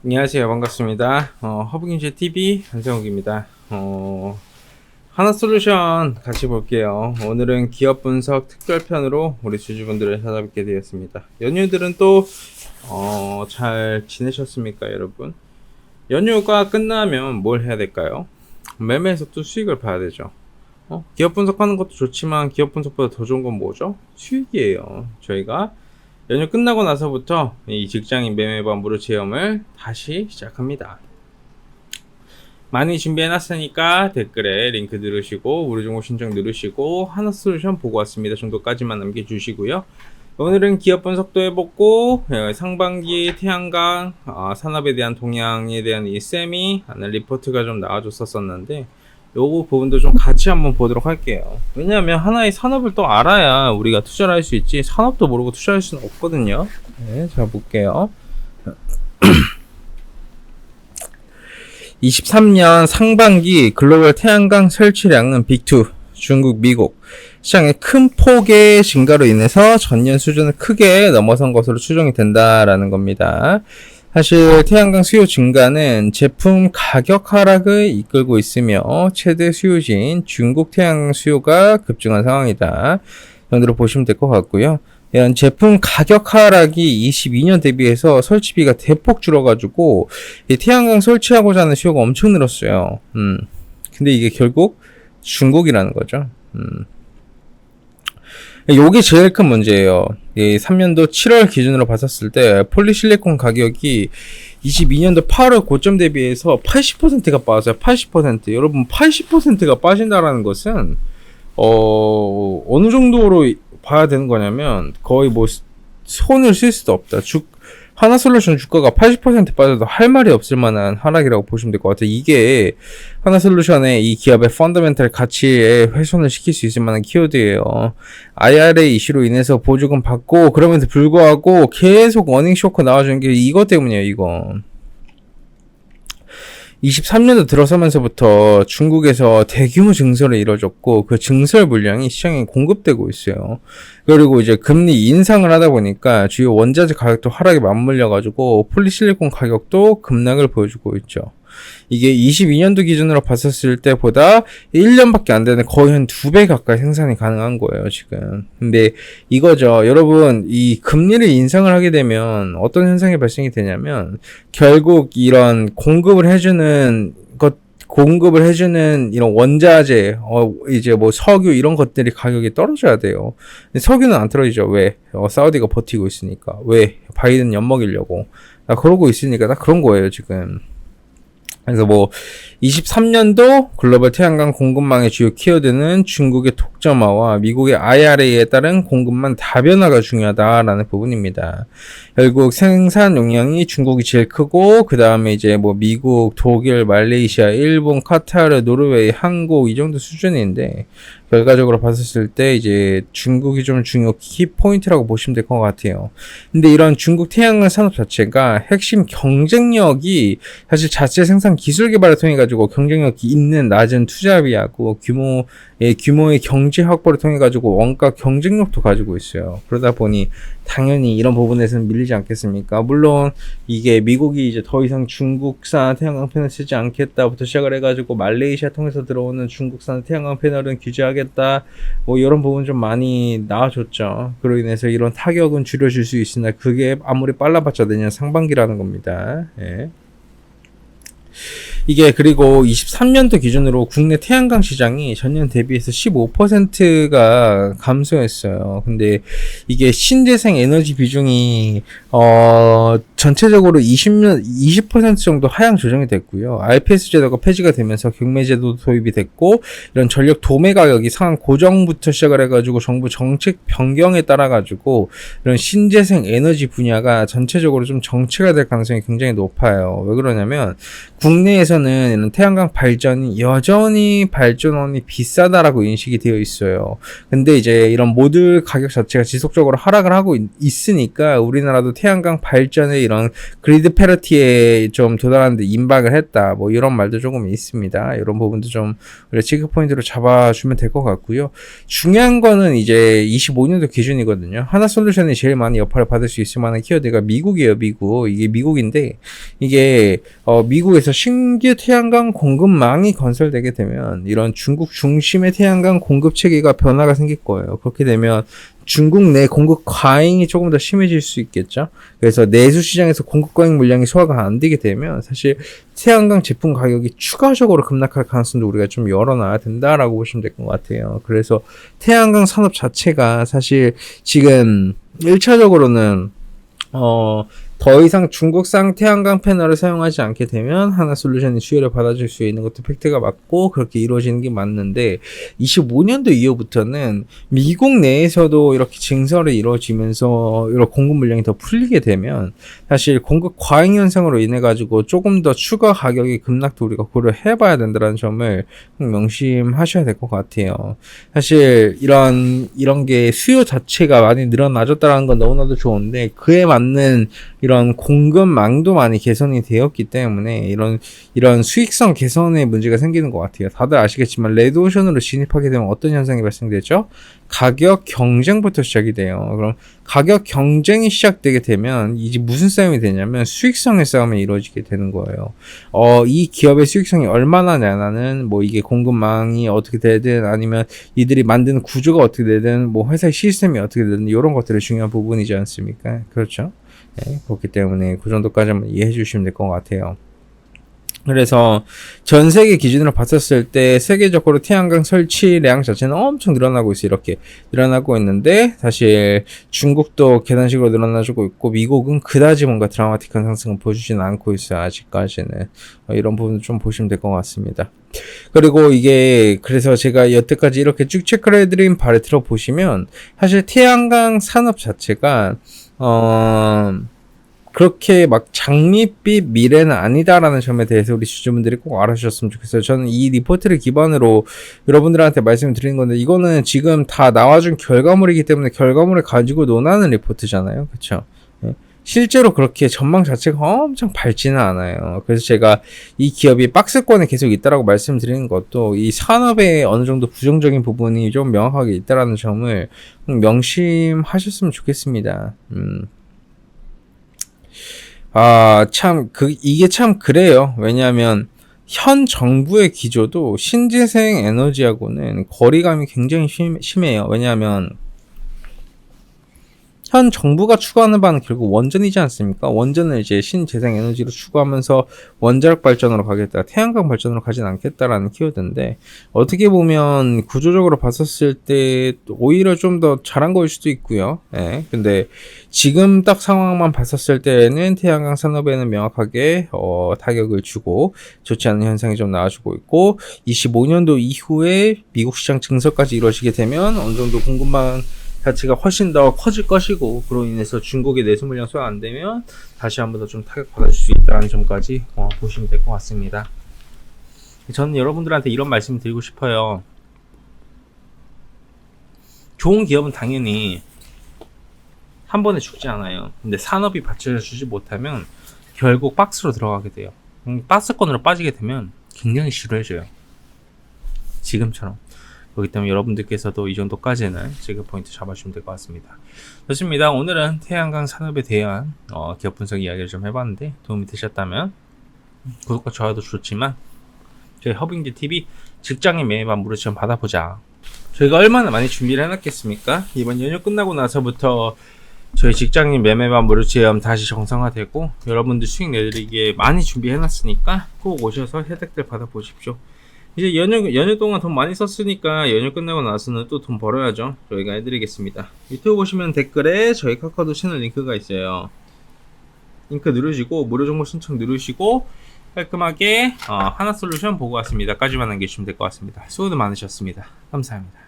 안녕하세요. 반갑습니다. 허브경제TV 한성욱입니다. 하나솔루션 같이 볼게요. 오늘은 기업 분석 특별편으로 우리 주주분들을 찾아뵙게 되었습니다. 연휴들은 또, 잘 지내셨습니까, 여러분? 연휴가 끝나면 뭘 해야 될까요? 매매에서 또 수익을 봐야 되죠. 기업 분석하는 것도 좋지만 기업 분석보다 더 좋은 건 뭐죠? 수익이에요. 저희가 연휴 끝나고 나서부터 이 직장인 매매반 무료 체험을 다시 시작합니다. 많이 준비해놨으니까 댓글에 링크 누르시고 무료 정보 신청 누르시고 하나솔루션 보고 왔습니다 정도까지만 남겨주시고요. 오늘은 기업 분석도 해보고 상반기 태양광 산업에 대한 동향에 대한 이 세미 리포트가 좀 나와줬었는데 요거 부분도 좀 같이 한번 보도록 할게요. 왜냐하면 하나의 산업을 또 알아야 우리가 투자를 할 수 있지, 산업도 모르고 투자할 수는 없거든요. 네, 자 볼게요. 23년 상반기 글로벌 태양광 설치량은 빅2, 중국, 미국 시장의 큰 폭의 증가로 인해서 전년 수준을 크게 넘어선 것으로 추정이 된다라는 겁니다. 사실 태양광 수요 증가는 제품 가격 하락을 이끌고 있으며 최대 수요지인 중국 태양광 수요가 급증한 상황이다 정도로 보시면 될 것 같고요. 이런 제품 가격 하락이 22년 대비해서 설치비가 대폭 줄어가지고 이 태양광 설치하고자 하는 수요가 엄청 늘었어요. 근데 이게 결국 중국이라는 거죠. 요게 제일 큰 문제예요. 이 3년도 7월 기준으로 봤었을 때 폴리실리콘 가격이 22년도 8월 고점 대비해서 80%가 빠졌어요. 80%. 여러분 80%가 빠진다라는 것은 어느 정도로 봐야 되는 거냐면 거의 뭐 손을 쓸 수도 없다. 하나솔루션 주가가 80% 빠져도 할 말이 없을 만한 하락이라고 보시면 될 것 같아요. 이게 하나솔루션의 이 기업의 펀더멘탈 가치에 훼손을 시킬 수 있을 만한 키워드예요. IRA 이슈로 인해서 보조금 받고 그럼에도 불구하고 계속 어닝 쇼크 나와주는 게 이것 때문이에요. 이거 23년도 들어서면서부터 중국에서 대규모 증설이 이루어졌고 그 증설 물량이 시장에 공급되고 있어요. 그리고 이제 금리 인상을 하다 보니까 주요 원자재 가격도 하락에 맞물려 가지고 폴리실리콘 가격도 급락을 보여주고 있죠. 이게 22년도 기준으로 봤었을 때보다 1년밖에 안 되는 거의 한 2배 가까이 생산이 가능한 거예요, 지금. 근데 이거죠. 여러분, 이 금리를 인상을 하게 되면 어떤 현상이 발생이 되냐면 결국 이런 공급을 해주는 이런 원자재, 이제 뭐 석유 이런 것들이 가격이 떨어져야 돼요. 근데 석유는 안 떨어지죠. 왜? 사우디가 버티고 있으니까. 왜? 바이든 엿먹이려고. 그러고 있으니까 그런 거예요, 지금. 그래서 뭐 23년도 글로벌 태양광 공급망의 주요 키워드는 중국의 독점화와 미국의 IRA에 따른 공급망 다변화가 중요하다라는 부분입니다. 결국 생산 용량이 중국이 제일 크고 그 다음에 이제 뭐 미국, 독일, 말레이시아, 일본, 카타르, 노르웨이, 한국 이 정도 수준인데 결과적으로 봤었을 때 이제 중국이 좀 중요 키포인트라고 보시면 될 것 같아요. 근데 이런 중국 태양광 산업 자체가 핵심 경쟁력이 사실 자체 생산 기술 개발을 통해 가지고 경쟁력이 있는 낮은 투자비하고 규모의 경제 확보를 통해 가지고 원가 경쟁력도 가지고 있어요. 그러다 보니 당연히 이런 부분에서는 밀리지 않겠습니까? 물론 이게 미국이 이제 더 이상 중국산 태양광 패널 쓰지 않겠다부터 시작을 해가지고 말레이시아 통해서 들어오는 중국산 태양광 패널은 규제하겠다. 뭐 이런 부분 좀 많이 나와줬죠. 그로 인해서 이런 타격은 줄여줄 수 있으나 그게 아무리 빨라봤자 내년 상반기라는 겁니다. 예. 이게 그리고 23년도 기준으로 국내 태양광 시장이 전년 대비해서 15%가 감소했어요. 근데 이게 신재생 에너지 비중이 전체적으로 20% 정도 하향 조정이 됐고요. RPS 제도가 폐지가 되면서 경매 제도 도입이 됐고 이런 전력 도매 가격이 상한 고정부터 시작을 해가지고 정부 정책 변경에 따라 가지고 이런 신재생 에너지 분야가 전체적으로 좀 정체가 될 가능성이 굉장히 높아요. 왜 그러냐면 국내에서는 이런 태양광 발전이 여전히 발전원이 비싸다라고 인식이 되어 있어요. 근데 이제 이런 모듈 가격 자체가 지속적으로 하락을 하고 있으니까 우리나라도 태양광 발전에 이런 이런 그리드 패러티에 좀 도달하는데 임박을 했다. 뭐 이런 말도 조금 있습니다. 이런 부분도 좀 우리가 체크 포인트로 잡아주면 될 것 같고요. 중요한 거는 이제 25년도 기준이거든요. 하나솔루션이 제일 많이 여파를 받을 수 있을 만한 키워드가 미국이에요. 미국. 이게 미국인데 이게 미국에서 신규 태양광 공급망이 건설되게 되면 이런 중국 중심의 태양광 공급 체계가 변화가 생길 거예요. 그렇게 되면 중국 내 공급 과잉이 조금 더 심해질 수 있겠죠. 그래서 내수 시장에서 공급 과잉 물량이 소화가 안 되게 되면 사실 태양광 제품 가격이 추가적으로 급락할 가능성도 우리가 좀 열어놔야 된다라고 보시면 될 것 같아요. 그래서 태양광 산업 자체가 사실 지금 1차적으로는 더 이상 중국산 태양광 패널을 사용하지 않게 되면 하나솔루션이 수혜를 받아줄 수 있는 것도 팩트가 맞고 그렇게 이루어지는 게 맞는데 25년도 이후부터는 미국 내에서도 이렇게 증설이 이루어지면서 이런 공급 물량이 더 풀리게 되면 사실 공급 과잉 현상으로 인해 가지고 조금 더 추가 가격의 급락도 우리가 고려해 봐야 된다는 점을 명심하셔야 될 것 같아요. 사실 이런 게 수요 자체가 많이 늘어나졌다는 건 너무나도 좋은데 그에 맞는 이런 공급망도 많이 개선이 되었기 때문에 이런 수익성 개선의 문제가 생기는 것 같아요. 다들 아시겠지만 레드오션으로 진입하게 되면 어떤 현상이 발생되죠? 가격 경쟁부터 시작이 돼요. 그럼 가격 경쟁이 시작되게 되면 이제 무슨 싸움이 되냐면 수익성의 싸움이 이루어지게 되는 거예요. 이 기업의 수익성이 얼마나 나는 뭐 이게 공급망이 어떻게 되든 아니면 이들이 만드는 구조가 어떻게 되든 뭐 회사의 시스템이 어떻게 되든 이런 것들이 중요한 부분이지 않습니까? 그렇죠? 네, 그렇기 때문에 그 정도까지만 이해해 주시면 될 것 같아요. 그래서 전 세계 기준으로 봤었을 때 세계적으로 태양광 설치량 자체는 엄청 늘어나고 있어요. 이렇게 늘어나고 있는데 사실 중국도 계단식으로 늘어나고 있고 미국은 그다지 뭔가 드라마틱한 상승을 보여주지는 않고 있어요. 아직까지는 이런 부분도 좀 보시면 될 것 같습니다. 그리고 이게 그래서 제가 여태까지 이렇게 쭉 체크를 해드린 바를 들어보시면 사실 태양광 산업 자체가 그렇게 막 장밋빛 미래는 아니다라는 점에 대해서 우리 주주분들이 꼭 알아주셨으면 좋겠어요. 저는 이 리포트를 기반으로 여러분들한테 말씀을 드리는 건데 이거는 지금 다 나와준 결과물이기 때문에 결과물을 가지고 논하는 리포트잖아요. 그쵸? 실제로 그렇게 전망 자체가 엄청 밝지는 않아요. 그래서 제가 이 기업이 박스권에 계속 있다라고 말씀드리는 것도 이 산업에 어느 정도 부정적인 부분이 좀 명확하게 있다라는 점을 명심하셨으면 좋겠습니다. 이게 참 그래요. 왜냐하면, 현 정부의 기조도 신재생 에너지하고는 거리감이 굉장히 심해요. 왜냐하면, 현 정부가 추구하는 바는 결국 원전이지 않습니까? 원전을 이제 신재생 에너지로 추구하면서 원자력 발전으로 가겠다, 태양광 발전으로 가진 않겠다라는 키워드인데 어떻게 보면 구조적으로 봤었을 때 오히려 좀 더 잘한 거일 수도 있고요. 예. 근데 지금 딱 상황만 봤었을 때는 태양광 산업에는 명확하게 타격을 주고 좋지 않은 현상이 좀 나와주고 있고 25년도 이후에 미국 시장 증설까지 이루어지게 되면 어느 정도 공급망 가치가 훨씬 더 커질 것이고 그로 인해서 중국의 내수 물량 소화 안 되면 다시 한번 더 좀 타격 받을 수 있다는 점까지 보시면 될 것 같습니다. 저는 여러분들한테 이런 말씀 드리고 싶어요. 좋은 기업은 당연히 한 번에 죽지 않아요. 근데 산업이 받쳐주지 못하면 결국 박스로 들어가게 돼요. 박스권으로 빠지게 되면 굉장히 지루해져요. 지금처럼. 그렇기 때문에 여러분들께서도 이 정도까지는 체크 포인트 잡아주시면 될 것 같습니다. 좋습니다. 오늘은 태양광 산업에 대한 기업 분석 이야기를 좀 해봤는데 도움이 되셨다면 구독과 좋아요도 좋지만 저희 허빙지TV 직장인 매매반 무료 시험 받아보자. 저희가 얼마나 많이 준비를 해놨겠습니까? 이번 연휴 끝나고 나서부터 저희 직장인 매매반 무료 체험 다시 정상화되고 여러분들 수익 내드리기에 많이 준비해놨으니까 꼭 오셔서 혜택들 받아보십시오. 이제 연휴 동안 돈 많이 썼으니까 연휴 끝나고 나서는 또 돈 벌어야죠. 저희가 해드리겠습니다. 유튜브 보시면 댓글에 저희 카카오톡 채널 링크가 있어요. 링크 누르시고 무료 정보 신청 누르시고 깔끔하게 하나솔루션 보고 왔습니다. 까지만 남겨주시면 될 것 같습니다. 수고도 많으셨습니다. 감사합니다.